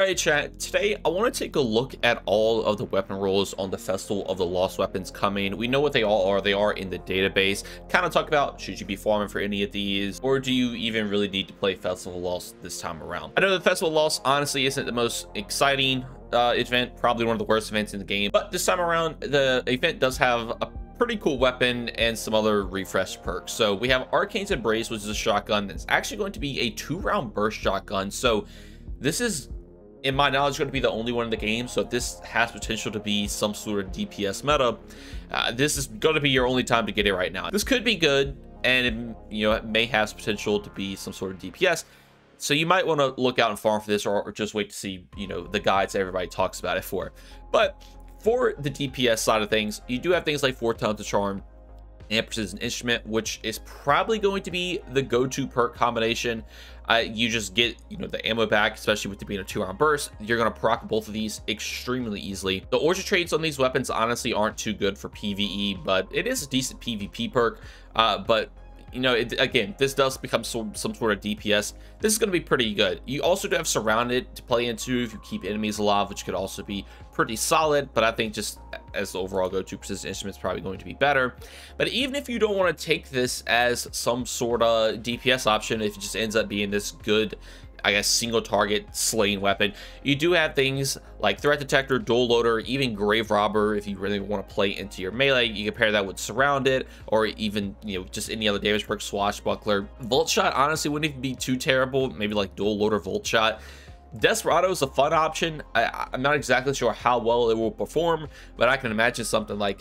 Alright chat, today I want to take a look at all of the weapon rolls on the Festival of the Lost Weapons coming. We know what they all are. They are in the database. Kind of talk about, should you be farming for any of these, or do you even really need to play Festival of Lost this time around? I know the Festival of Lost honestly isn't the most exciting event, probably one of the worst events in the game, but this time around the event does have a pretty cool weapon and some other refresh perks. So we have Arcane Embrace, which is a shotgun that's actually going to be a 2-round burst shotgun. So this is, in my knowledge, going to be the only one in the game. So if this has potential to be some sort of DPS meta, this is going to be your only time to get it right now. This could be good, and it may have potential to be some sort of DPS. So you might want to look out and farm for this, or just wait to see the guides everybody talks about it for. But for the DPS side of things, you do have things like 4 times the charm and precision instrument, which is probably going to be the go-to perk combination. You just get the ammo back, especially with it being a 2-round burst. You're going to proc both of these extremely easily. The origin traits on these weapons honestly aren't too good for PvE, but it is a decent PvP perk. But again, this does become some sort of DPS. This is going to be pretty good. You also do have Surrounded to play into if you keep enemies alive, which could also be pretty solid, but I think just as the overall go-to, precision instruments probably going to be better. But even if you don't want to take this as some sort of DPS option, if it just ends up being this good, I guess, single target slaying weapon, you do have things like Threat Detector, Dual Loader, even Grave Robber. If you really want to play into your melee, you can pair that with Surrounded, or even just any other damage perk, Swashbuckler. Volt Shot honestly wouldn't even be too terrible, maybe like Dual Loader, Volt Shot. Desperado is a fun option. I'm not exactly sure how well it will perform, but I can imagine something like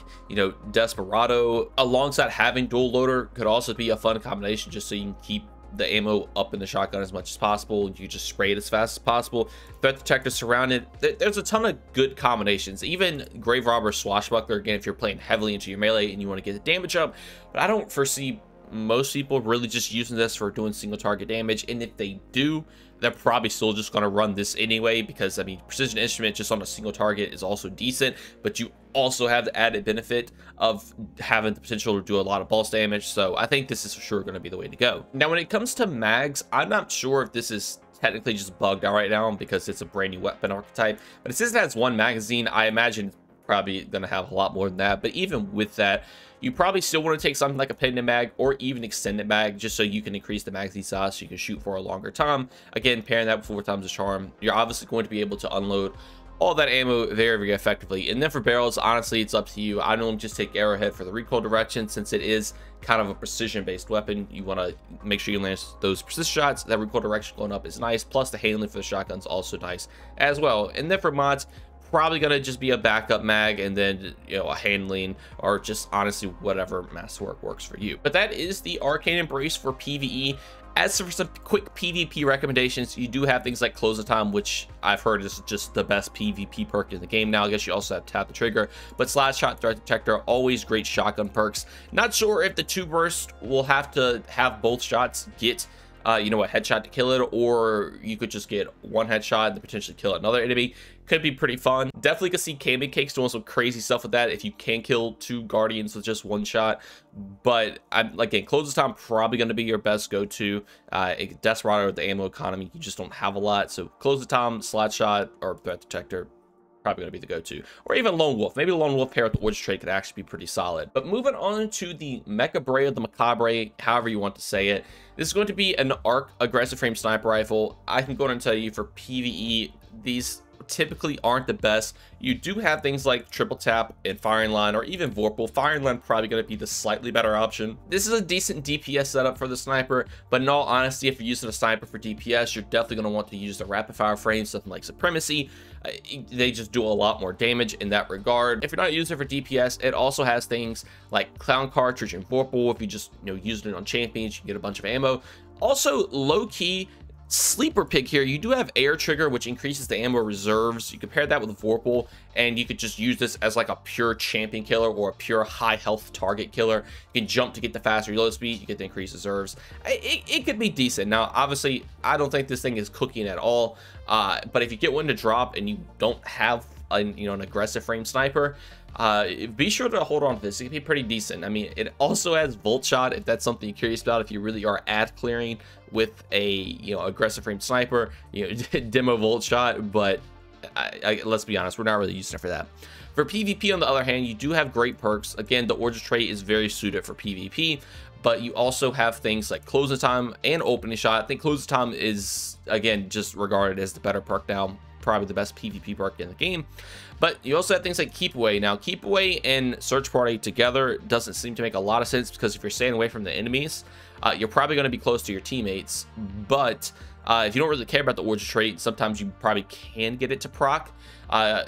Desperado alongside having Dual Loader could also be a fun combination, just so you can keep the ammo up in the shotgun as much as possible. You just spray it as fast as possible. Threat Detector, Surrounded. There's a ton of good combinations. Even Grave Robber, Swashbuckler, again, if you're playing heavily into your melee and you want to get the damage up. But I don't foresee most people really just using this for doing single target damage, and if they do, they're probably still just going to run this anyway, because I mean, precision instrument just on a single target is also decent, but you also have the added benefit of having the potential to do a lot of pulse damage. So I think this is for sure going to be the way to go. Now when it comes to mags, I'm not sure if this is technically just bugged out right now because it's a brand new weapon archetype, but it says it has 1 magazine. I imagine it's probably going to have a lot more than that, but even with that, you probably still want to take something like a pendant mag or even extended mag, just so you can increase the magazine size so you can shoot for a longer time. Again, pairing that with 4 times the charm, you're obviously going to be able to unload all that ammo very, very effectively. And then for barrels, honestly, it's up to you. I normally just take Arrowhead for the recoil direction, since it is kind of a precision based weapon. You want to make sure you land those precision shots. That recoil direction going up is nice, plus the handling for the shotgun's also nice as well. And then for mods, probably gonna just be a backup mag, and then a handling, or just honestly whatever masterwork works for you. But that is the Arcane Embrace for PvE. As for some quick PvP recommendations, you do have things like Close the Time, which I've heard is just the best PvP perk in the game now. I guess you also have Tap the Trigger, but Slash Shot, Threat Detector, always great shotgun perks. Not sure if the 2 burst will have to have both shots get a headshot to kill it, or you could just get 1 headshot and potentially kill another enemy. Could be pretty fun. Definitely could see Candy Cakes doing some crazy stuff with that if you can kill 2 guardians with just 1 shot. But again, Close the Time probably going to be your best go-to. Desperado with the ammo economy, you just don't have a lot. So Close the Time, Slot Shot, or Threat Detector, probably going to be the go-to. Or even Lone Wolf. Maybe Lone Wolf pair with the Origin trait could actually be pretty solid. But moving on to the Mechabre or the Mechabre, however you want to say it. This is going to be an arc aggressive frame sniper rifle. I can go ahead and tell you, for PvE, these typically aren't the best. You do have things like Triple Tap and Firing Line, or even Vorpal. Firing Line probably going to be the slightly better option. This is a decent DPS setup for the sniper, but in all honesty, if you're using a sniper for DPS, you're definitely going to want to use the rapid fire frame, something like Supremacy. They just do a lot more damage in that regard. If you're not using it for DPS, it also has things like Clown Cartridge and Vorpal. If you just using it on champions, you can get a bunch of ammo. Also, low-key sleeper pick here, you do have Air Trigger, which increases the ammo reserves. You compare that with Vorpal, and you could just use this as like a pure champion killer or a pure high health target killer. You can jump to get the faster reload speed, you get the increased reserves. It could be decent. Now obviously I don't think this thing is cooking at all, but if you get one to drop and you don't have an aggressive frame sniper, be sure to hold on to this. It can be pretty decent. I mean, it also has volt shot if that's something you're curious about, if you really are ad clearing with a aggressive frame sniper, demo volt shot. But let's be honest, we're not really using it for that. For PvP, on the other hand, you do have great perks. Again, the origin trait is very suited for PvP, but you also have things like closing time and opening shot. I think closing time is, again, just regarded as the better perk now, probably the best PvP perk in the game. But you also have things like keep away. Now, keep away and search party together doesn't seem to make a lot of sense, because if you're staying away from the enemies, you're probably going to be close to your teammates. But if you don't really care about the origin trait, sometimes you probably can get it to proc.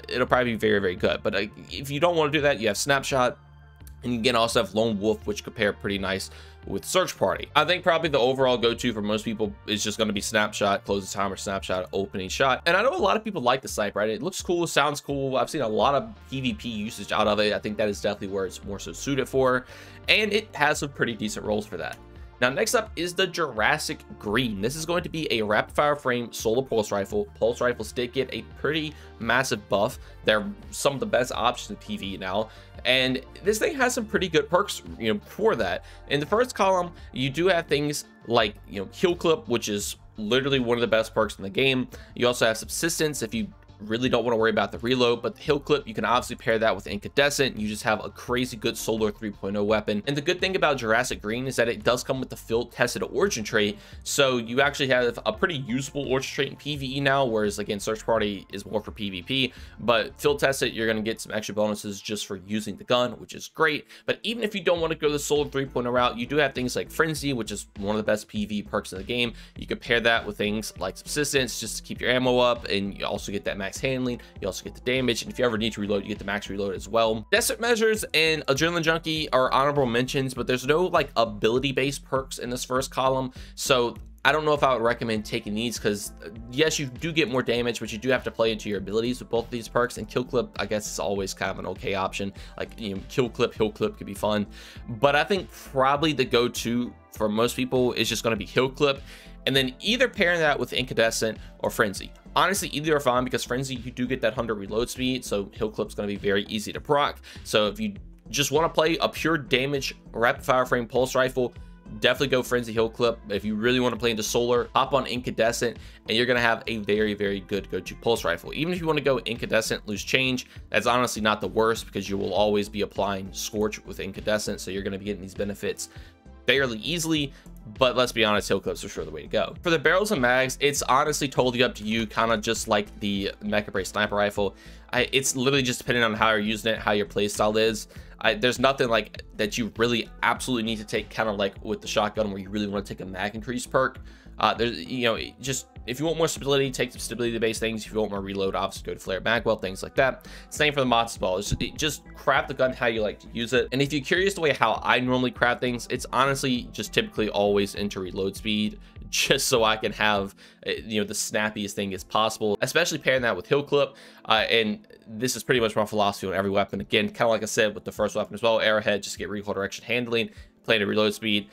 It'll probably be very, very good. But if you don't want to do that, you have snapshot, and you can also have lone wolf, which compare pretty nice with search party. I think probably the overall go-to for most people is just going to be snapshot, close the time, or snapshot, opening shot. And I know a lot of people like the sniper, right? It looks cool, sounds cool. I've seen a lot of PvP usage out of it. I think that is definitely where it's more so suited for, and it has some pretty decent roles for that. Now, next up is the Jurassic Green. This is going to be a rapid fire frame solar pulse rifle. Pulse rifles did get a pretty massive buff. They're some of the best options in PvE now, and this thing has some pretty good perks, for that. In the first column, you do have things like, heal clip, which is literally one of the best perks in the game. You also have subsistence if you really don't want to worry about the reload, but the heal clip, you can obviously pair that with incandescent. You just have a crazy good solar 3.0 weapon. And the good thing about Jurassic Green is that it does come with the field tested origin trait, so you actually have a pretty usable origin trait in PvE now, whereas again search party is more for PvP. But field tested, you're going to get some extra bonuses just for using the gun, which is great. But even if you don't want to go the solar 3.0 route, you do have things like frenzy, which is one of the best PvE perks in the game. You can pair that with things like subsistence just to keep your ammo up, and you also get that max handling. You also get the damage, and if you ever need to reload, you get the max reload as well. Desert measures and adrenaline junkie are honorable mentions, but there's no like ability based perks in this first column, so I don't know if I would recommend taking these, because yes, you do get more damage, but you do have to play into your abilities with both of these perks. And kill clip, I guess, is always kind of an okay option. Like, kill clip, heal clip could be fun, but I think probably the go-to for most people is just going to be heal clip, and then either pairing that with incandescent or frenzy. Honestly, either are fine, because frenzy, you do get that 100 reload speed, so heal clip's going to be very easy to proc. So if you just want to play a pure damage rapid fire frame pulse rifle, definitely go frenzy heal clip. If you really want to play into solar, hop on incandescent, and you're going to have a very, very good go-to pulse rifle. Even if you want to go incandescent, lose change, that's honestly not the worst, because you will always be applying scorch with incandescent, so you're going to be getting these benefits fairly easily. But let's be honest, heal clips are sure the way to go. For the barrels and mags, it's honestly totally up to you, kind of just like the Mechabre sniper rifle. It's literally just depending on how you're using it, how your playstyle is. There's nothing like that you really absolutely need to take, kind of like with the shotgun where you really want to take a mag increase perk. There's, just if you want more stability, take some stability based things. If you want more reload, obviously go to flare magwell, things like that. Same for the mods as well. Just craft the gun how you like to use it. And if you're curious the way how I normally craft things, it's honestly just typically always into reload speed, just so I can have the snappiest thing as possible, especially pairing that with heal clip. And this is pretty much my philosophy on every weapon. Again, kind of like I said with the first weapon as well, arrowhead, just get recoil direction handling, play to reload speed.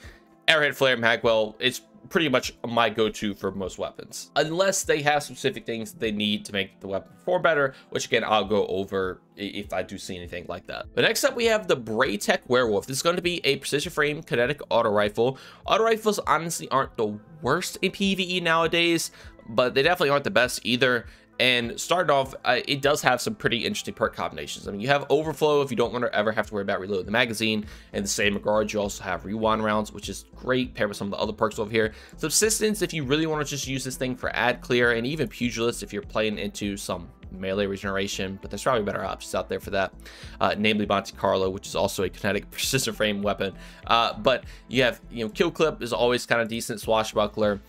Arrowhead, flare, magwell, it's pretty much my go-to for most weapons, unless they have specific things that they need to make the weapon perform better, which again I'll go over if I do see anything like that. But next up we have the Braytech Werewolf. This is going to be a precision frame kinetic auto rifle. Auto rifles honestly aren't the worst in PvE nowadays, but they definitely aren't the best either. And starting off, it does have some pretty interesting perk combinations. I mean, you have overflow if you don't want to ever have to worry about reloading the magazine. In the same regard, you also have rewind rounds, which is great, paired with some of the other perks over here. Subsistence if you really want to just use this thing for ad clear, and even pugilist if you're playing into some melee regeneration, but there's probably better options out there for that, namely Monte Carlo, which is also a kinetic precision frame weapon. But you have, kill clip is always kind of decent, swashbuckler.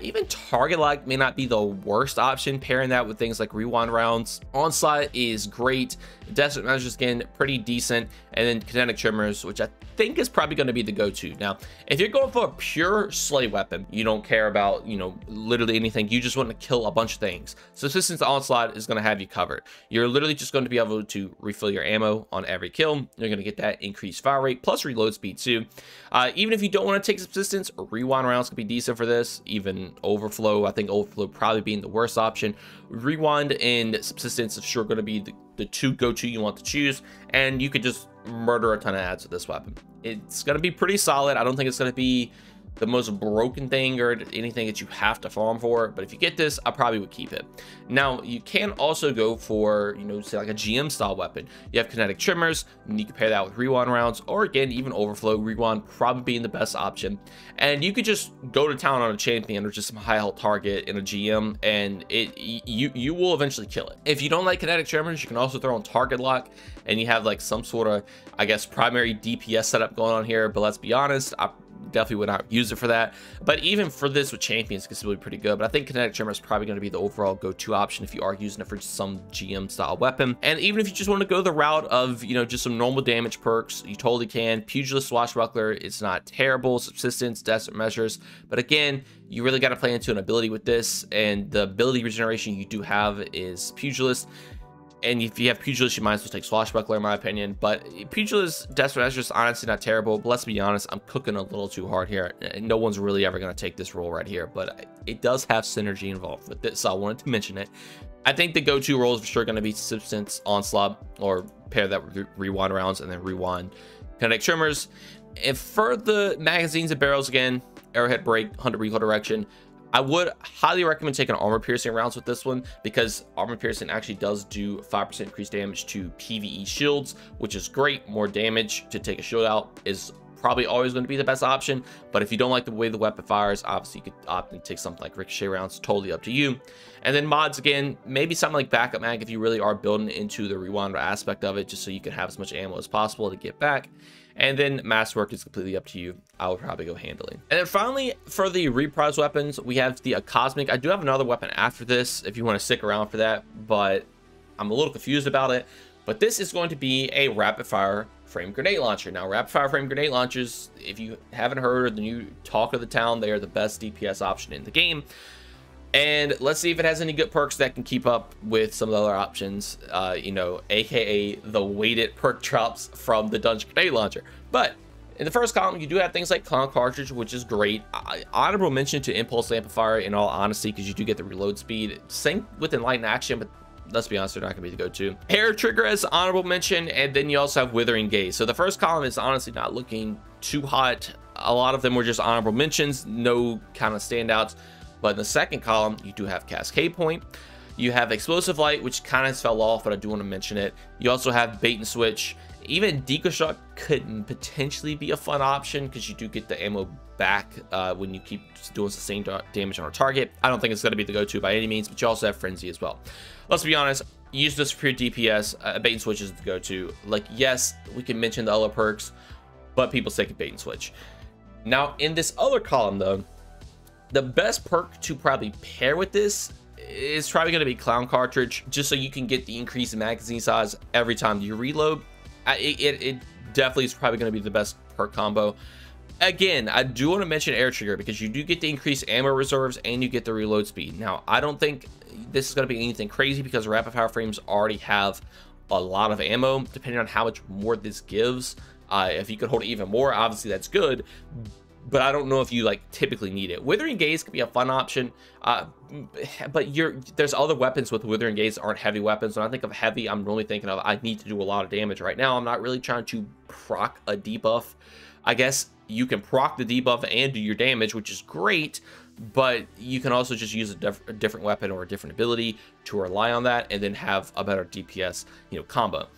Even target lock may not be the worst option, pairing that with things like rewind rounds. Onslaught is great. Desert measures again, pretty decent. And then kinetic tremors, which I think is probably going to be the go-to. Now, if you're going for a pure slay weapon, you don't care about, literally anything. You just want to kill a bunch of things. Subsistence onslaught is going to have you covered. You're literally just going to be able to refill your ammo on every kill. You're going to get that increased fire rate plus reload speed too. Even if you don't want to take subsistence, rewind rounds could be decent for this. Even overflow, I think overflow probably being the worst option. Rewind and subsistence is sure going to be the two go-to you want to choose, and you could just murder a ton of ads with this weapon. It's going to be pretty solid. I don't think it's going to be the most broken thing or anything that you have to farm for, but if you get this, I probably would keep it. Now you can also go for, you know, say like a GM style weapon. You have kinetic trimmers, and you can pair that with rewind rounds, or again, even overflow. Rewind probably being the best option, and you could just go to town on a champion or just some high health target in a GM, and you will eventually kill it. If you don't like kinetic trimmers, you can also throw on target lock, and you have like some sort of, I guess, primary DPS setup going on here. But let's be honest, I definitely would not use it for that. But even for this with champions, it can still be pretty good. But I think kinetic trimmer is probably going to be the overall go-to option if you are using it for some GM style weapon. And even if you just want to go the route of, you know, just some normal damage perks, you totally can. Pugilist Swashbuckler is not terrible. Subsistence, desperate measures, but again, you really got to play into an ability with this, and the ability regeneration you do have is Pugilist. And if you have Pugilist, you might as well take Swashbuckler, in my opinion. But Pugilist, Desperate Measures, honestly not terrible. But let's be honest, I'm cooking a little too hard here. No one's really ever going to take this role right here. But it does have synergy involved with this, so I wanted to mention it. I think the go-to role is for sure going to be Substance, Onslaught, or pair that with Rewind rounds and then Rewind Kinetic Trimmers. And for the magazines and barrels, again, Arrowhead Break, 100 Recoil Direction. I would highly recommend taking armor piercing rounds with this one, because armor piercing actually does do 5% increased damage to PvE shields, which is great. More damage to take a shield out is probably always going to be the best option. But if you don't like the way the weapon fires, obviously you could opt and take something like ricochet rounds, totally up to you. And then mods, again, maybe something like backup mag if you really are building into the rewind aspect of it, just so you can have as much ammo as possible to get back. And then masterwork is completely up to you. I would probably go handling. And then finally, for the reprise weapons, we have the Acosmic. I do have another weapon after this if you want to stick around for that, but I'm a little confused about it. But this is going to be a rapid fire frame grenade launcher. Now, rapid fire frame grenade launchers, if you haven't heard the new talk of the town, they are the best DPS option in the game. And let's see if it has any good perks that can keep up with some of the other options, you know, aka the weighted perk drops from the dungeon grenade launcher. But in the first column, you do have things like Clown Cartridge, which is great. Honorable mention to Impulse Amplifier, in all honesty, because you do get the reload speed. Same with Enlightened Action, but let's be honest, they're not going to be the go-to. Hair Trigger as honorable mention, and then you also have Withering Gaze. So the first column is honestly not looking too hot. A lot of them were just honorable mentions, no kind of standouts. But in the second column, you do have Cascade Point. You have Explosive Light, which kind of fell off, but I do want to mention it. You also have Bait and Switch. Even Deconstruct could potentially be a fun option, because you do get the ammo back when you keep doing sustained damage on a target. I don't think it's going to be the go-to by any means, but you also have Frenzy as well. Let's be honest, use this for pure DPS. Bait and Switch is the go-to. Like, yes, we can mention the other perks, but people say Bait and Switch. Now, in this other column, though, the best perk to probably pair with this is probably going to be Clown Cartridge, just so you can get the increase in magazine size every time you reload. It definitely is probably going to be the best perk combo. Again, I do want to mention Air Trigger, because you do get the increased ammo reserves and you get the reload speed. Now, I don't think this is going to be anything crazy, because rapid fire frames already have a lot of ammo, depending on how much more this gives. If you could hold it even more, obviously that's good, but I don't know if you like typically need it. Withering Gaze could be a fun option, but there's other weapons with Withering Gaze that aren't heavy weapons. When I think of heavy, I'm really thinking of I need to do a lot of damage right now. I'm not really trying to proc a debuff. I guess you can proc the debuff and do your damage, which is great, but you can also just use a different weapon or a different ability to rely on that and then have a better DPS, you know, combo.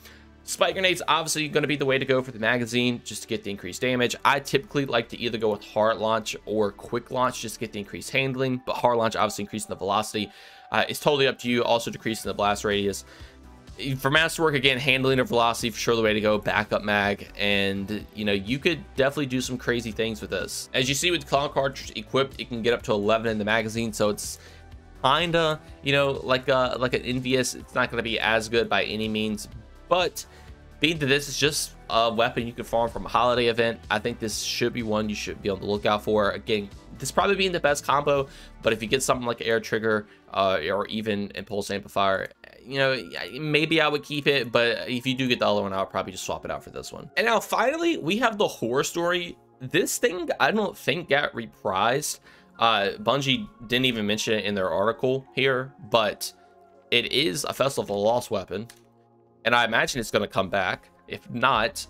Spike grenades obviously going to be the way to go for the magazine, just to get the increased damage. I typically like to either go with hard launch or quick launch, just to get the increased handling, but hard launch obviously increasing the velocity. It's totally up to you, also decreasing the blast radius. For masterwork, again, handling or velocity for sure the way to go. Backup mag, and you know, you could definitely do some crazy things with this. As you see with the Clown Cartridge equipped, it can get up to 11 in the magazine, so it's kinda, you know, like an Envious. It's not going to be as good by any means, but being that this is just a weapon you can farm from a holiday event, I think this should be one you should be on the lookout for. Again, this probably being the best combo, but if you get something like Air Trigger or even Impulse Amplifier, you know, maybe I would keep it, but if you do get the other one, I'll probably just swap it out for this one. And now finally, we have the horror story. This thing, I don't think got reprised. Bungie didn't even mention it in their article here, but it is a Festival of the Lost weapon, and I imagine it's going to come back. If not,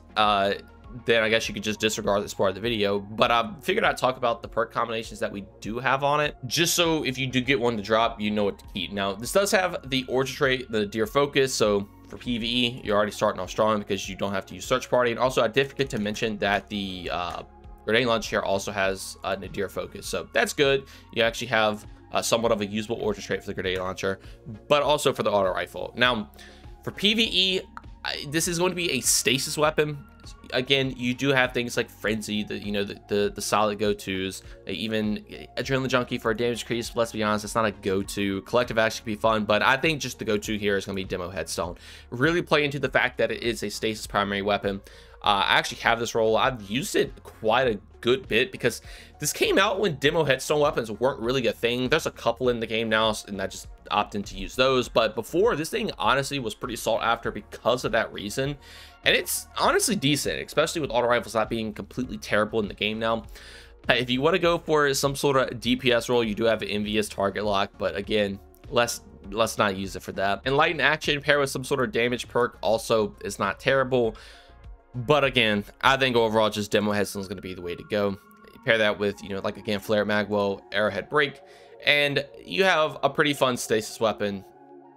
then I guess you could just disregard this part of the video. But I figured I'd talk about the perk combinations that we do have on it, just so if you do get one to drop, you know what to keep. Now, this does have the Orchard trait, the Deer Focus, so for PvE, you're already starting off strong because you don't have to use Search Party. And also, I did forget to mention that the Grenade Launcher here also has Nadir Focus, so that's good. You actually have somewhat of a usable Orchard trait for the Grenade Launcher, but also for the Auto Rifle. Now, for PvE, this is going to be a stasis weapon. Again, you do have things like Frenzy, the solid go-tos, even Adrenaline Junkie for a damage increase. But let's be honest, it's not a go-to. Collective Action can be fun, but I think just the go-to here is going to be Demo Headstone. Really play into the fact that it is a stasis primary weapon. I actually have this roll. I've used it quite a good bit because this came out when Demo Headstone weapons weren't really a thing. There's a couple in the game now, and I just opted to use those. But before, this thing honestly was pretty sought after because of that reason. And it's honestly decent, especially with auto rifles not being completely terrible in the game now. If you want to go for some sort of DPS role, you do have an envious target lock, but again, let's not use it for that. And light in action paired with some sort of damage perk also is not terrible. But again, I think overall just Demo Headstone is going to be the way to go. You pair that with, like again, Flare Magwell, Arrowhead Break, and you have a pretty fun stasis weapon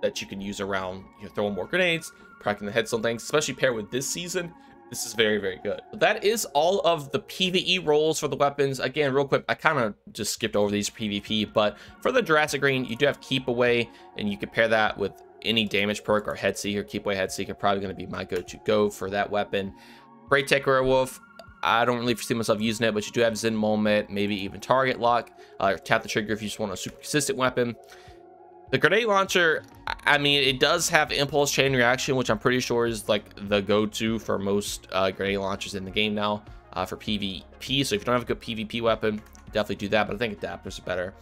that you can use around, throwing more grenades, cracking the headstone things, especially paired with this season. This is very, very good. That is all of the PvE roles for the weapons. Again, real quick, I kind of just skipped over these PvP, but for the Jurassic Green, you do have Keep Away, and you can pair that with any damage perk or Head Seeker. Keep Away, Head Seeker, probably going to be my go for that weapon. Braytech Werewolf, I don't really foresee myself using it, but you do have Zen Moment, maybe even Target Lock, or tap the trigger if you just want a super consistent weapon. The Grenade Launcher, I mean, it does have Impulse Chain Reaction, which I'm pretty sure is like the go-to for most grenade launchers in the game now for PvP. So if you don't have a good PvP weapon, definitely do that, but I think adapters are better.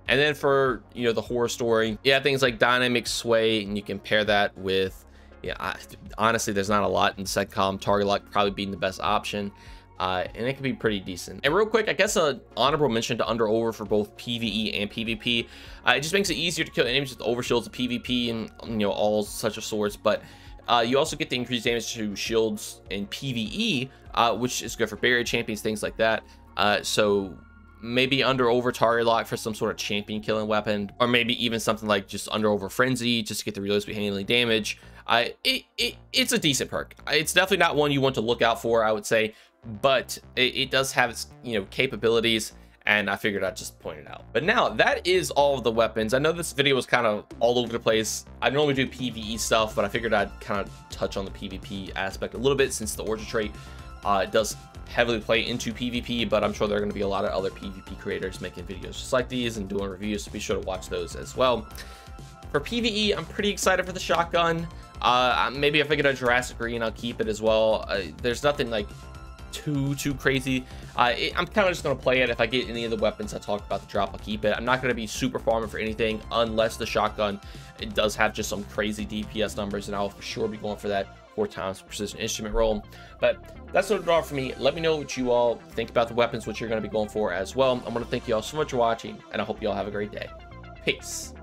And then for, the horror story, yeah, things like Dynamic Sway, and you can pair that with, honestly, there's not a lot in second column. Target Lock probably being the best option. And it can be pretty decent. And real quick, I guess an honorable mention to Under Over for both PvE and PvP. It just makes it easier to kill enemies with overshields of PvP and all such of sorts. But you also get the increased damage to shields in PvE, which is good for barrier champions, things like that. So maybe Under Over Target Lock for some sort of champion killing weapon, or maybe even something like just Under Over Frenzy just to get the reload speed handling damage. It's a decent perk. It's definitely not one you want to look out for, I would say, but it does have its capabilities, and I figured I'd just point it out. But now that is all of the weapons. I know this video was kind of all over the place. I normally do PvE stuff, but I figured I'd kind of touch on the PvP aspect a little bit since the Orchard trait does heavily play into PvP, but I'm sure there are going to be a lot of other PvP creators making videos just like these and doing reviews, so be sure to watch those as well. For PvE, I'm pretty excited for the shotgun. Maybe if I get a Jurassic Green, I'll keep it as well. There's nothing like too crazy. I'm kind of just going to play it. If I get any of the weapons I talked about to drop, I'll keep it. I'm not going to be super farming for anything unless the shotgun, it does have just some crazy DPS numbers, and I'll for sure be going for that 4 times precision instrument roll. But that's what it all for me. Let me know what you all think about the weapons, what you're going to be going for as well. I'm going to thank you all so much for watching, and I hope you all have a great day. Peace.